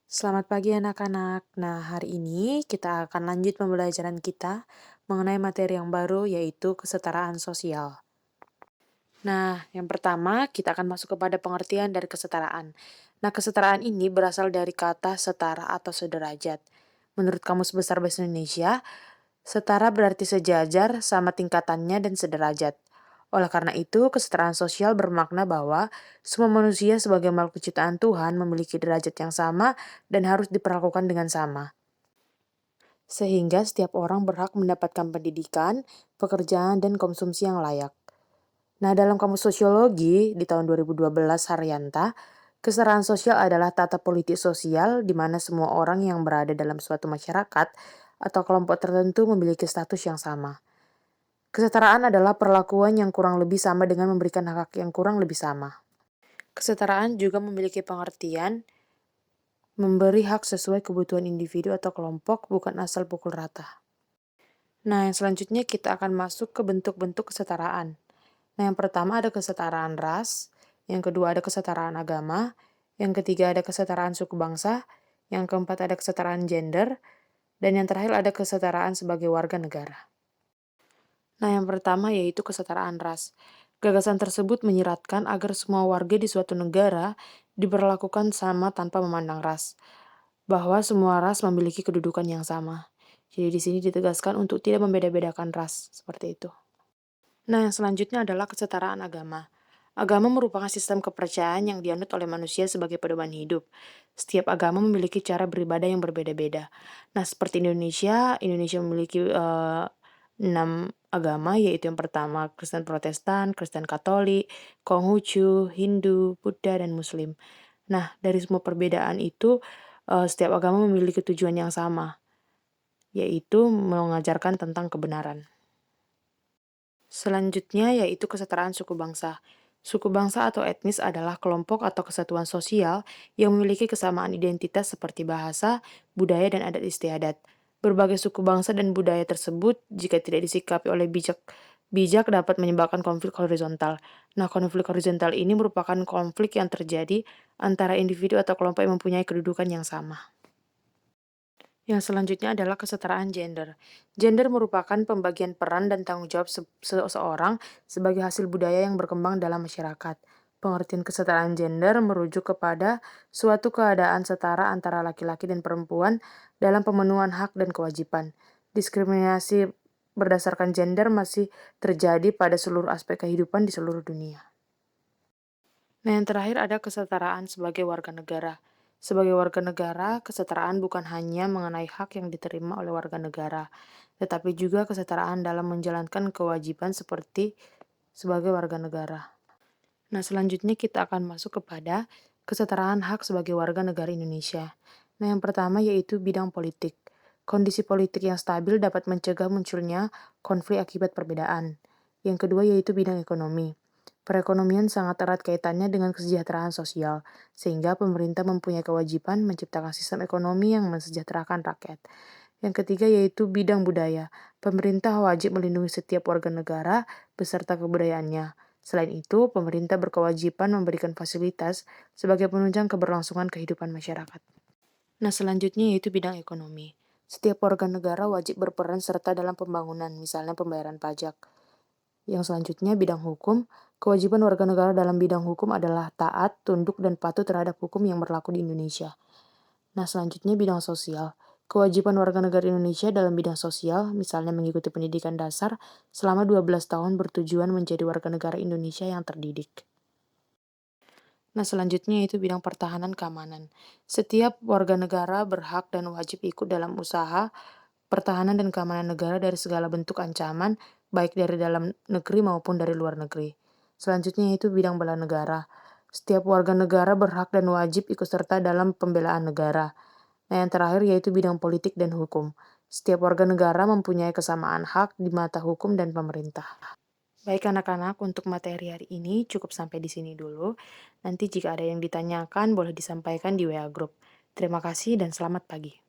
Selamat pagi anak-anak. Nah, hari ini kita akan lanjut pembelajaran kita mengenai materi yang baru yaitu kesetaraan sosial. Nah, yang pertama kita akan masuk kepada pengertian dari kesetaraan. Nah, kesetaraan ini berasal dari kata setara atau sederajat. Menurut Kamus Besar Bahasa Indonesia, setara berarti sejajar, sama tingkatannya, dan sederajat. Oleh karena itu, kesetaraan sosial bermakna bahwa semua manusia sebagai makhluk ciptaan Tuhan memiliki derajat yang sama dan harus diperlakukan dengan sama. Sehingga setiap orang berhak mendapatkan pendidikan, pekerjaan, dan konsumsi yang layak. Nah, dalam Kamus Sosiologi di tahun 2012 Haryanta, kesetaraan sosial adalah tata politik sosial di mana semua orang yang berada dalam suatu masyarakat atau kelompok tertentu memiliki status yang sama. Kesetaraan adalah perlakuan yang kurang lebih sama dengan memberikan hak yang kurang lebih sama. Kesetaraan juga memiliki pengertian memberi hak sesuai kebutuhan individu atau kelompok, bukan asal pukul rata. Nah, yang selanjutnya kita akan masuk ke bentuk-bentuk kesetaraan. Nah, yang pertama ada kesetaraan ras, yang kedua ada kesetaraan agama, yang ketiga ada kesetaraan suku bangsa, yang keempat ada kesetaraan gender, dan yang terakhir ada kesetaraan sebagai warga negara. Nah, yang pertama yaitu kesetaraan ras. Gagasan tersebut menyiratkan agar semua warga di suatu negara diperlakukan sama tanpa memandang ras, bahwa semua ras memiliki kedudukan yang sama. Jadi di sini ditegaskan untuk tidak membeda-bedakan ras, seperti itu. Nah, yang selanjutnya adalah kesetaraan agama. Agama merupakan sistem kepercayaan yang dianut oleh manusia sebagai pedoman hidup. Setiap agama memiliki cara beribadah yang berbeda-beda. Nah, seperti Indonesia memiliki 6 agama, yaitu yang pertama Kristen Protestan, Kristen Katolik, Konghucu, Hindu, Buddha, dan Muslim. Nah, dari semua perbedaan itu, setiap agama memiliki tujuan yang sama, yaitu mengajarkan tentang kebenaran. Selanjutnya yaitu kesetaraan suku bangsa. Suku bangsa atau etnis adalah kelompok atau kesatuan sosial yang memiliki kesamaan identitas seperti bahasa, budaya, dan adat istiadat. Berbagai suku bangsa dan budaya tersebut, jika tidak disikapi oleh bijak dapat menyebabkan konflik horizontal. Nah, konflik horizontal ini merupakan konflik yang terjadi antara individu atau kelompok yang mempunyai kedudukan yang sama. Yang selanjutnya adalah kesetaraan gender. Gender merupakan pembagian peran dan tanggung jawab seseorang sebagai hasil budaya yang berkembang dalam masyarakat. Pengertian kesetaraan gender merujuk kepada suatu keadaan setara antara laki-laki dan perempuan dalam pemenuhan hak dan kewajiban. Diskriminasi berdasarkan gender masih terjadi pada seluruh aspek kehidupan di seluruh dunia. Nah, yang terakhir ada kesetaraan sebagai warga negara. Sebagai warga negara, kesetaraan bukan hanya mengenai hak yang diterima oleh warga negara, tetapi juga kesetaraan dalam menjalankan kewajiban seperti sebagai warga negara. Nah, selanjutnya kita akan masuk kepada kesetaraan hak sebagai warga negara Indonesia. Nah, yang pertama yaitu bidang politik. Kondisi politik yang stabil dapat mencegah munculnya konflik akibat perbedaan. Yang kedua yaitu bidang ekonomi. Perekonomian sangat erat kaitannya dengan kesejahteraan sosial, sehingga pemerintah mempunyai kewajiban menciptakan sistem ekonomi yang mensejahterakan rakyat. Yang ketiga yaitu bidang budaya. Pemerintah wajib melindungi setiap warga negara beserta kebudayaannya. Selain itu, pemerintah berkewajiban memberikan fasilitas sebagai penunjang keberlangsungan kehidupan masyarakat. Nah, selanjutnya yaitu bidang ekonomi. Setiap warga negara wajib berperan serta dalam pembangunan, misalnya pembayaran pajak. Yang selanjutnya bidang hukum. Kewajiban warga negara dalam bidang hukum adalah taat, tunduk, dan patuh terhadap hukum yang berlaku di Indonesia. Nah, selanjutnya bidang sosial. Kewajiban warga negara Indonesia dalam bidang sosial, misalnya mengikuti pendidikan dasar selama 12 tahun bertujuan menjadi warga negara Indonesia yang terdidik. Nah, selanjutnya yaitu bidang pertahanan keamanan. Setiap warga negara berhak dan wajib ikut dalam usaha pertahanan dan keamanan negara dari segala bentuk ancaman, baik dari dalam negeri maupun dari luar negeri. Selanjutnya yaitu bidang bela negara. Setiap warga negara berhak dan wajib ikut serta dalam pembelaan negara. Nah, yang terakhir yaitu bidang politik dan hukum. Setiap warga negara mempunyai kesamaan hak di mata hukum dan pemerintah. Baik anak-anak, untuk materi hari ini cukup sampai di sini dulu. Nanti jika ada yang ditanyakan boleh disampaikan di WA Group. Terima kasih dan selamat pagi.